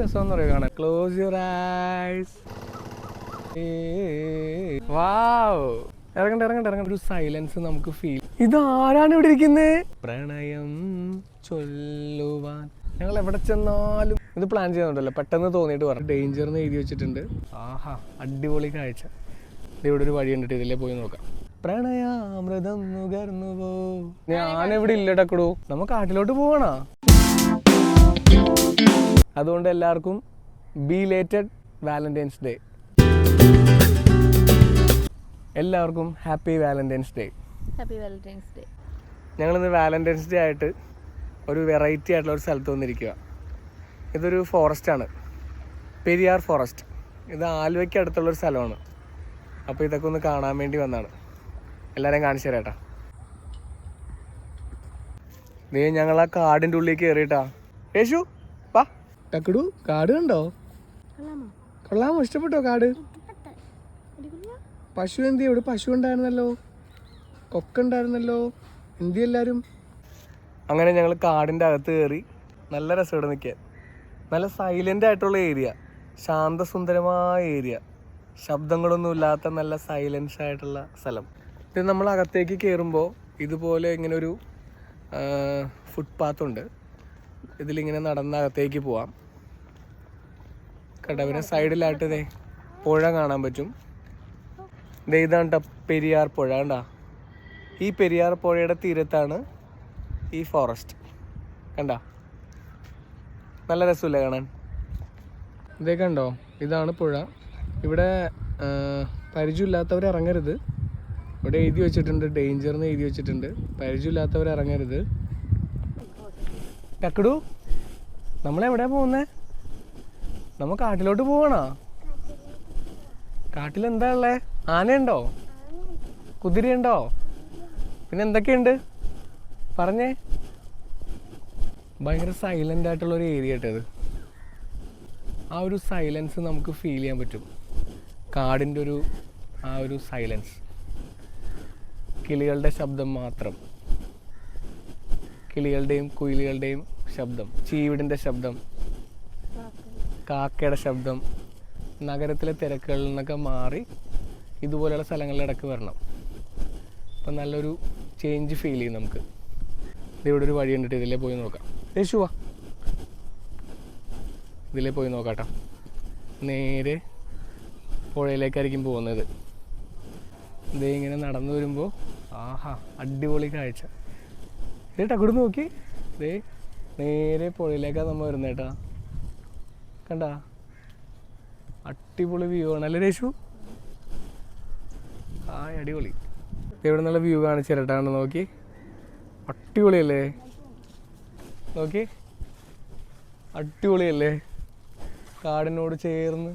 രസമെന്ന് പറയുക കാണാൻ. Close your eyes. Wow, ഇറങ്ങണ്ട. ഒരു സൈലൻസ് നമുക്ക് ഫീൽ. ഇതാരാണ് ഇവിടെ ഇരിക്കുന്നത്? പ്രണയം ചൊല്ലുവാൻ. ഞങ്ങൾ എവിടെ ചെന്നാലും ഇത് പ്ലാൻ ചെയ്യുന്നുണ്ടല്ലോ, പെട്ടെന്ന് തോന്നിയിട്ട് പറഞ്ഞു. ഡേഞ്ചർ എന്ന് എഴുതി വെച്ചിട്ടുണ്ട്. ആഹാ, അടിപൊളി കാഴ്ച. ഇവിടെ ഒരു വഴി കണ്ടിട്ട് ഇതിലേ പോയി നോക്കാം. പ്രണയാമൃതം നുകർന്നുവോ. ഞാനെവിടെ ഇല്ല ടക്കടു, നമുക്ക് കാട്ടിലോട്ട് പോകണ. അതുകൊണ്ട് എല്ലാവർക്കും ബിലേറ്റഡ് വാലന്റൈൻസ് ഡേ. എല്ലാവർക്കും happy Valentine's day. Happy Valentine's day. ഞങ്ങളിന്ന് വാലന്റൈൻസ് ഡേ ആയിട്ട് ഒരു വെറൈറ്റി ആയിട്ടുള്ള ഒരു സ്ഥലത്ത് വന്നിരിക്കുക. ഇതൊരു ഫോറസ്റ്റാണ്, പെരിയാർ ഫോറസ്റ്റ്. ഇത് ആലുവയ്ക്ക് അടുത്തുള്ളൊരു സ്ഥലമാണ്. അപ്പോൾ ഇതൊക്കെ ഒന്ന് കാണാൻ വേണ്ടി വന്നതാണ്. എല്ലാവരെയും കാണിച്ചു തരാം കേട്ടോ. നീ ഞങ്ങൾ ആ കാടിൻ്റെ ഉള്ളിൽ കയറിയിട്ടാ. യേശു വാ. ടക്കടു, കാട് കണ്ടോ? കൊള്ളാമോ? ഇഷ്ടപ്പെട്ടോ കാട്? പശു എന്തി? ഇവിടെ പശു ഉണ്ടായിരുന്നല്ലോ, കൊക്കുണ്ടായിരുന്നല്ലോ. എന്തി എല്ലാവരും? അങ്ങനെ ഞങ്ങൾ കാടിൻ്റെ അകത്ത് കയറി. നല്ല രസം ഇവിടെ നിൽക്കാൻ. നല്ല സൈലൻ്റ് ആയിട്ടുള്ള ഏരിയ, ശാന്തസുന്ദരമായ ഏരിയ, ശബ്ദങ്ങളൊന്നും ഇല്ലാത്ത നല്ല സൈലൻസ് ആയിട്ടുള്ള സ്ഥലം. ഇത് നമ്മൾ അകത്തേക്ക് കയറുമ്പോൾ ഇതുപോലെ ഇങ്ങനെ ഒരു ഫുട്പാത്തുണ്ട്. ഇതിലിങ്ങനെ നടന്ന് അകത്തേക്ക് പോവാം. കടവിനെ സൈഡിലായിട്ട് ദേ പുഴ കാണാൻ പറ്റും. ദേ ഇതാണ് കേട്ടോ പെരിയാർ പുഴ. കണ്ടാ, ഈ പെരിയാർ പുഴയുടെ തീരത്താണ് ഈ ഫോറസ്റ്റ്. കണ്ടാ, നല്ല രസമില്ലേ കാണാൻ? ഇതേ കണ്ടോ, ഇതാണ് പുഴ. ഇവിടെ പരിചയമില്ലാത്തവർ ഇറങ്ങരുത്. ഇവിടെ എഴുതി വെച്ചിട്ടുണ്ട്, ഡേഞ്ചർ എന്ന് എഴുതി വെച്ചിട്ടുണ്ട്. പരിചയമില്ലാത്തവർ ഇറങ്ങരുത്. ടക്കടു, നമ്മളെവിടെയാ പോകുന്നേ? നമ്മൾ കാട്ടിലോട്ട് പോകണോ? കാട്ടിലെന്താ ഉള്ളേ? ആനയുണ്ടോ? കുതിരയുണ്ടോ? പിന്നെ എന്തൊക്കെയുണ്ട് പറഞ്ഞേ. ഭയങ്കര സൈലൻ്റ് ആയിട്ടുള്ളൊരു ഏരിയ കേട്ടത്. ആ ഒരു സൈലൻസ് നമുക്ക് ഫീൽ ചെയ്യാൻ പറ്റും. കാടിൻ്റെ ആ ഒരു സൈലൻസ്. കിളികളുടെ ശബ്ദം മാത്രം, കിളികളുടെയും കുയിലുകളുടെയും ശബ്ദം, ചീവിടിൻ്റെ ശബ്ദം, കാക്കയുടെ ശബ്ദം. നഗരത്തിലെ തിരക്കുകളിൽ നിന്നൊക്കെ മാറി ഇതുപോലെയുള്ള സ്ഥലങ്ങളുടെ ഇടയ്ക്ക് വരണം. അപ്പം നല്ലൊരു ചേഞ്ച് ഫീൽ ചെയ്യും നമുക്ക്. ഇവിടെ ഒരു വഴി കണ്ടിട്ട് ഇതിലേ പോയി നോക്കാം. യേശുവാ, ഇതിലേ പോയി നോക്കാട്ടോ. നേരെ പുഴയിലേക്കായിരിക്കും പോകുന്നത്. ഇതേ ഇങ്ങനെ നടന്നു വരുമ്പോൾ ആഹാ, അടിപൊളി കാഴ്ച. ഇതേ ടക്കടു നോക്കി, ഇതേ നേരെ പുഴയിലേക്കാണ് നമ്മൾ വരുന്നത് കേട്ടാ. കണ്ടാ, അടിപൊളി വ്യൂ ആണ് അല്ലേ യേശു? ആ, അടിപൊളി. ഇവിടെ നിന്നുള്ള വ്യൂ കാണിച്ചു തരട്ടാണ്. നോക്കി, അടിപൊളിയല്ലേ? നോക്കി, അടിപൊളിയല്ലേ? കാടിനോട് ചേർന്ന്.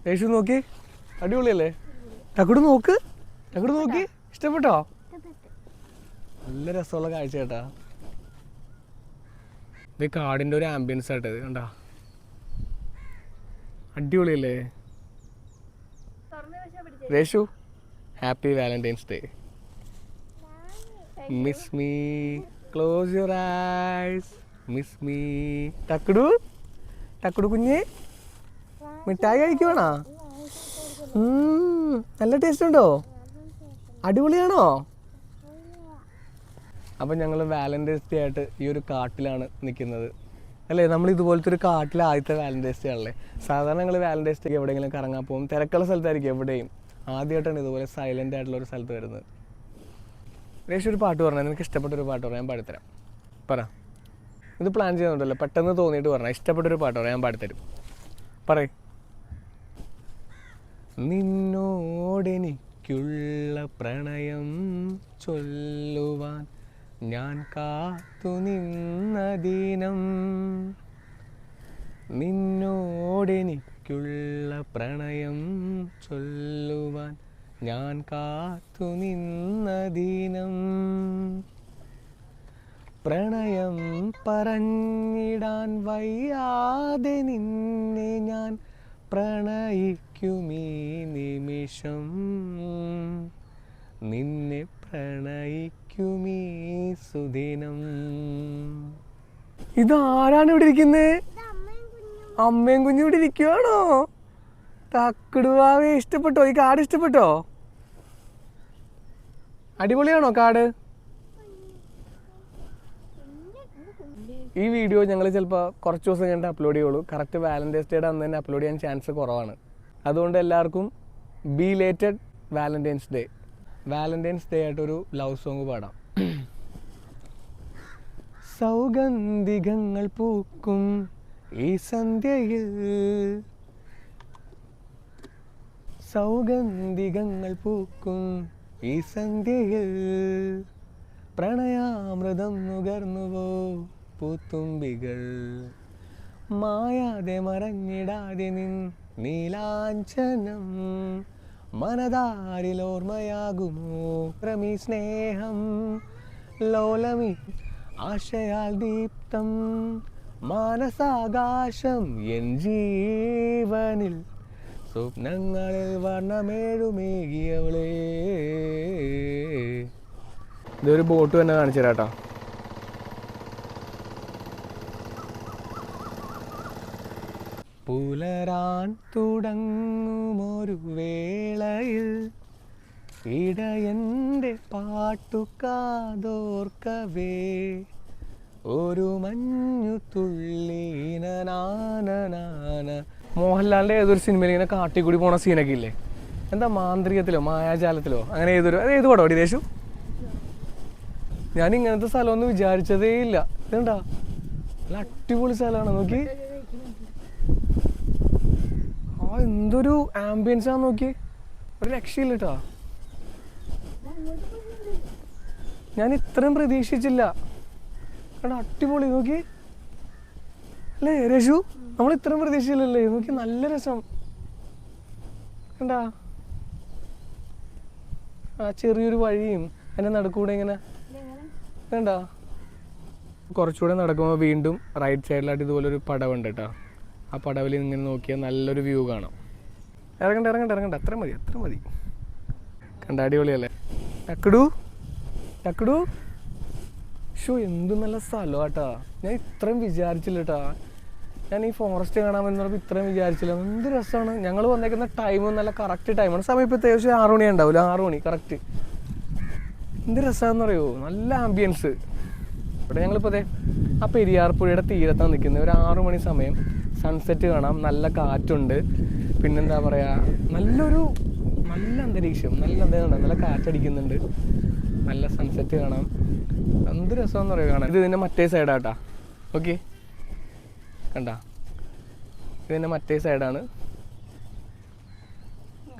യേശു നോക്കി, അടിപൊളിയല്ലേ? ടക്കടു നോക്ക്, ടക്കടു നോക്കി, ഇഷ്ടപ്പെട്ടോ? നല്ല രസമുള്ള കാഴ്ച കേട്ടാ. ഇത് കാടിൻ്റെ ഒരു ആംബിയൻസ് ആയിട്ടത്. കണ്ടാ, അടിപൊളിയല്ലേ? Reshu, happy Valentine's day. Miss me, close your eyes, miss me. ടക്കടു, ടക്കടു കുഞ്ഞേ, മിഠായി കഴിക്കുവാണോ? നല്ല ടേസ്റ്റ് ഉണ്ടോ? അടിപൊളിയാണോ? അപ്പം ഞങ്ങൾ വാലന്റൈൻസ് ഡേ ആയിട്ട് ഈ ഒരു കാട്ടിലാണ് നിൽക്കുന്നത് അല്ലേ. നമ്മൾ ഇതുപോലത്തെ ഒരു കാട്ടിൽ ആദ്യത്തെ വാലന്റൈൻസ് ഡേ ആണല്ലേ. സാധാരണ ഞങ്ങൾ വാലന്റൈൻസ് ഡേക്ക് എവിടെയെങ്കിലും കറങ്ങാൻ പോകും, തിരക്കുള്ള സ്ഥലത്തായിരിക്കും എവിടെയും. ആദ്യമായിട്ടാണ് ഇതുപോലെ സൈലൻ്റ് ആയിട്ടുള്ള ഒരു സ്ഥലത്ത് വരുന്നത്. രേഷ് ഒരു പാട്ട് പറഞ്ഞാൽ നിനക്ക് ഇഷ്ടപ്പെട്ടൊരു പാട്ട് പറയാൻ, ഞാൻ പാടിത്തരാം. പറ. ഇത് പ്ലാൻ ചെയ്യുന്നുണ്ടല്ലോ, പെട്ടെന്ന് തോന്നിയിട്ട് പറഞ്ഞാൽ ഇഷ്ടപ്പെട്ടൊരു പാട്ട് പറയാൻ, ഞാൻ പാടിത്തരും. പറയ്. നിന്നോടെനിക്കുള്ള പ്രണയം ചൊല്ലുവാൻ ഞാൻ കാത്തു നിന്ന ദിനം, നിന്നോടെനിക്കുള്ള പ്രണയം ചൊല്ലുവാൻ ഞാൻ കാത്തു നിന്ന ദിനം, പ്രണയം പറഞ്ഞിടാൻ വയ്യാതെ നിന്നെ ഞാൻ പ്രണയിക്കുമീ നിമിഷം, നിന്നെ പ്രണയിക്കുമീ സുദിനം. ഇതാരാണ് ഇവിടെ ഇരിക്കുന്നത്? അമ്മയും കുഞ്ഞും ഇവിടെ ഇരിക്കുവാണോ? തക്കുടുവാവേ, ഇഷ്ടപ്പെട്ടോ ഈ കാട്? ഇഷ്ടപ്പെട്ടോ? അടിപൊളിയാണോ കാട്? ഈ വീഡിയോ ഞങ്ങൾ ചിലപ്പോൾ കുറച്ച് ദിവസം കഴിഞ്ഞിട്ട് അപ്ലോഡ് ചെയ്യുള്ളൂ. കറക്റ്റ് വാലന്റൈൻസ് ഡേയുടെ അന്ന് തന്നെ അപ്ലോഡ് ചെയ്യാൻ ചാൻസ് കുറവാണ്. അതുകൊണ്ട് എല്ലാവർക്കും belated Valentine's day. Valentine's day ആയിട്ടൊരു ലവ് സോങ് പാടാം. സൗഗന്ധികങ്ങൾ പൂക്കും ഈ സന്ധ്യയിൽ, സൗഗന്ധികങ്ങൾ പൂക്കും ഈ സന്ധ്യയിൽ, പ്രണയാമൃതം നുകർന്നുവോ പൂത്തുമ്പികൾ, മായാതെ മറഞ്ഞിടാതെ നിൻ നീലാഞ്ചനം, മനതാരിൽ ഓർമ്മയാകുമോ പ്രമീ സ്നേഹം, ലോലമി ആശയാൽ ദീപ്തം മാനസാകാശം, എൻ ജീവനിൽ സ്വപ്നങ്ങളിൽ വർണ്ണമേഴുമേകിയവളേ. ഇതൊരു ബോട്ട് തന്നെ കാണിച്ചു തരാട്ടോ. പുലരാൻ തുടങ്ങുമൊരു വേളയിൽ ഇടയൻ്റെ പാട്ടു കാതോർക്കവേ, ഒരു മഞ്ഞു തുള്ളിനാന. മോഹൻലാലിൻ്റെ ഏതൊരു സിനിമയിൽ ഇങ്ങനെ കാട്ടിക്കൂടി പോണ സീനൊക്കെ ഇല്ലേ? എന്താ മാന്ത്രികത്തിലോ മായാജാലത്തിലോ അങ്ങനെ ഏതൊരു, അത് ഏത് പടം ദേശു? ഞാൻ ഇങ്ങനത്തെ സ്ഥലമൊന്നും വിചാരിച്ചതേ ഇല്ല. ഇതെന്താ നല്ല അടിപൊളി സ്ഥലമാണ്. നോക്കി, ആ എന്തൊരു ആംബിയൻസ് ആണ് നോക്കി, ഒരു രക്ഷയില്ല കേട്ടോ. ഞാൻ ഇത്രയും പ്രതീക്ഷിച്ചില്ല. കേട്ടോ അടിപൊളി നോക്കി അല്ലേ രേഷു? നമ്മൾ ഇത്രയും പ്രതീക്ഷിച്ചില്ലല്ലേ? നോക്കി നല്ല രസം കണ്ടാ. ആ ചെറിയൊരു വഴിയും അതിൻ്റെ നടുക്കൂടെ ഇങ്ങനെ വേണ്ട. കുറച്ചുകൂടെ നടക്കുമ്പോൾ വീണ്ടും റൈറ്റ് സൈഡിലായിട്ട് ഇതുപോലൊരു പടവുണ്ട് കേട്ടോ. ആ പടവിൽ ഇങ്ങനെ നോക്കിയാൽ നല്ലൊരു വ്യൂ കാണാം. ഇറങ്ങണ്ട ഇറങ്ങണ്ട ഇറങ്ങണ്ട, അത്ര മതി അത്ര മതി. കണ്ട അടിപൊളിയല്ലേ? ടക്കടു ടക്കടു. ഷോ എന്ത് നല്ല സ്ഥലം കേട്ടാ. ഞാൻ ഇത്രയും വിചാരിച്ചില്ല കേട്ടാ. ഞാൻ ഈ ഫോറസ്റ്റ് കാണാമെന്ന് പറഞ്ഞപ്പോൾ ഇത്രയും വിചാരിച്ചില്ല. എന്ത് രസമാണ്. ഞങ്ങൾ വന്നേക്കുന്ന ടൈമും നല്ല കറക്റ്റ് ടൈമാണ്. സമയം ഇപ്പോൾ അത്യാവശ്യം 6 മണി ഉണ്ടാവില്ല, 6 മണി കറക്റ്റ്. എന്ത് രസമാണെന്ന് അറിയുമോ? നല്ല ആംബിയൻസ്. ഇവിടെ ഞങ്ങളിപ്പോൾ അതെ ആ പെരിയാർ പുഴയുടെ തീരത്താണ് നിൽക്കുന്നത്. ഒരു 6 മണി സമയം സൺസെറ്റ് കാണാം, നല്ല കാറ്റുണ്ട്, പിന്നെന്താ പറയുക നല്ലൊരു നല്ല അന്തരീക്ഷം, നല്ല എന്താ നല്ല കാറ്റടിക്കുന്നുണ്ട്, നല്ല സൺസെറ്റ് കാണാം. എന്ത് രസമാണെന്ന് പറയുക കാണാൻ. ഇത് ഇതിൻ്റെ മറ്റേ സൈഡാട്ടാ. ഓക്കെ കണ്ട, ഇതിൻ്റെ മറ്റേ സൈഡാണ്.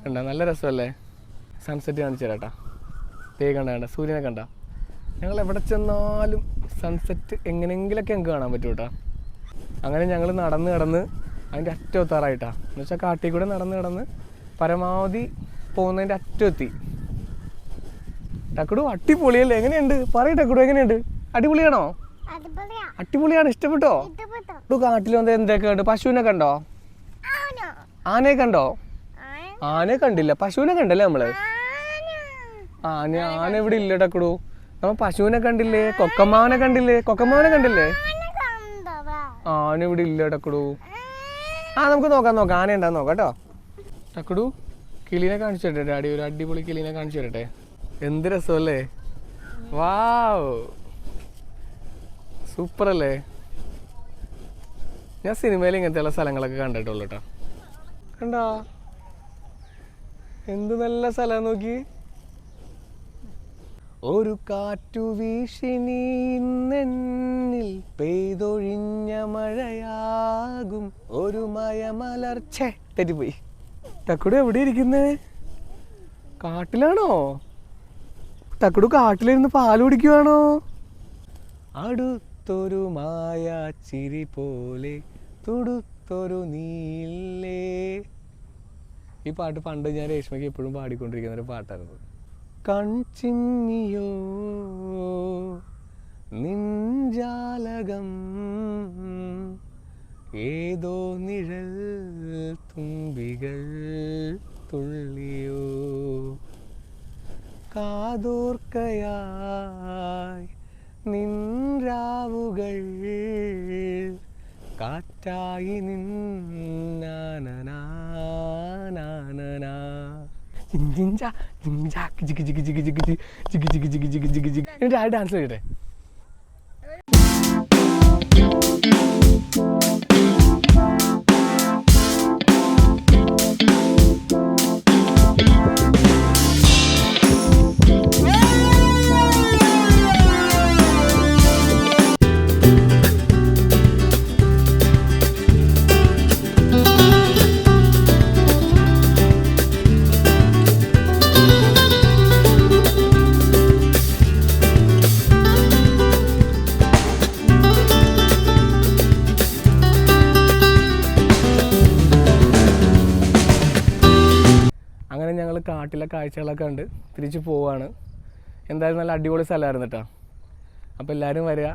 കണ്ട നല്ല രസമല്ലേ? സൺസെറ്റ് കാണിച്ചു തരാട്ടാ. തേ കണ്ട കണ്ട സൂര്യനെ കണ്ട. ഞങ്ങൾ എവിടെ ചെന്നാലും സൺസെറ്റ് എങ്ങനെയെങ്കിലൊക്കെ ഞങ്ങൾക്ക് കാണാൻ പറ്റും കേട്ടോ. അങ്ങനെ ഞങ്ങൾ നടന്ന് കിടന്ന് അതിൻ്റെ അറ്റം എത്താറായിട്ടാ. എന്ന് വെച്ചാൽ കാട്ടിൽ കൂടെ നടന്ന് കിടന്ന് പരമാവധി പോകുന്നതിൻ്റെ അറ്റം എത്തി. ടക്കടു അടിപൊളിയല്ലേ? എങ്ങനെയുണ്ട് പറയും ടക്കടു, എങ്ങനെയുണ്ട്? അടിപൊളിയാണോ? അടിപൊളിയാണ്. ഇഷ്ടപ്പെട്ടോ? കാട്ടിൽ വന്ന് എന്തൊക്കെ ഉണ്ട്? പശുവിനെ കണ്ടോ? ആനയെ കണ്ടോ? ആനയെ കണ്ടില്ല, പശുവിനെ കണ്ടല്ലേ നമ്മള്? ആന ഇവിടെ ഇല്ല ടക്കടു. നമ്മ പശുവിനെ കണ്ടില്ലേ? കൊക്കമ്മാവനെ കണ്ടില്ലേ? കൊക്കമ്മാവനെ കണ്ടില്ലേ? ആന ഇവിടെ ഇല്ല ടക്കടു. ആ നമുക്ക് നോക്കാം ആന ഉണ്ടാന്ന് നോക്കാം കേട്ടോ. ടക്കടു കിളീനെ കാണിച്ചു തരട്ടെ ഡാഡി? ഒരു അടിപൊളി കിളീനെ കാണിച്ചു തരട്ടെ. എന്ത് രസമല്ലേ? വാവ് സൂപ്പർ അല്ലേ? ഞാൻ സിനിമയിൽ ഇങ്ങനത്തെയുള്ള സ്ഥലങ്ങളൊക്കെ കണ്ടിട്ടുള്ളൂ കേട്ടോ. കണ്ടോ എന്ത് നല്ല സ്ഥലം നോക്കി. ഒരു കാറ്റു വീശിനിന്നിൽ പെയ്തൊഴിഞ്ഞ മഴയാകും ഒരു മയമലർച്ച. തെറ്റിപ്പോയി. ടക്കടു എവിടെ ഇരിക്കുന്നേ? കാട്ടിലാണോ? ടക്കടു കാട്ടിലിരുന്ന് പാല് കുടിക്കുവാണോ? അടുത്തൊരു മായ ചിരി പോലെ തുടുത്തൊരു നീലേ. ഈ പാട്ട് പണ്ട് ഞാൻ രേഷ്മയ്ക്ക് എപ്പോഴും പാടിക്കൊണ്ടിരിക്കുന്ന ഒരു പാട്ടായിരുന്നു. കൺചിമ്മിയോ നിഞ്ചാലകം ഏതോ നിഴൽ തുമ്പികൾ തുള്ളിയോ കാതോർക്കയായി നിൻരാവുകൾ കാറ്റായി ഡാൻസ് കളിക്കട്ടെ. അങ്ങനെ ഞങ്ങൾ കാട്ടിലെ കാഴ്ചകളൊക്കെ കണ്ട് തിരിച്ച് പോവാണ്. എന്തായാലും നല്ല അടിപൊളി സ്ഥലമായിരുന്നു കേട്ടോ. അപ്പോൾ എല്ലാവരും വരിക,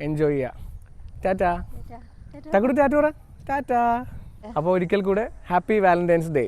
എൻജോയ് ചെയ്യുക. ടാറ്റാ തക്കുടി, ടാറ്റ പറ. ടാറ്റാ. അപ്പോൾ ഒരിക്കൽ കൂടെ ഹാപ്പി വാലന്റൈൻസ് ഡേ.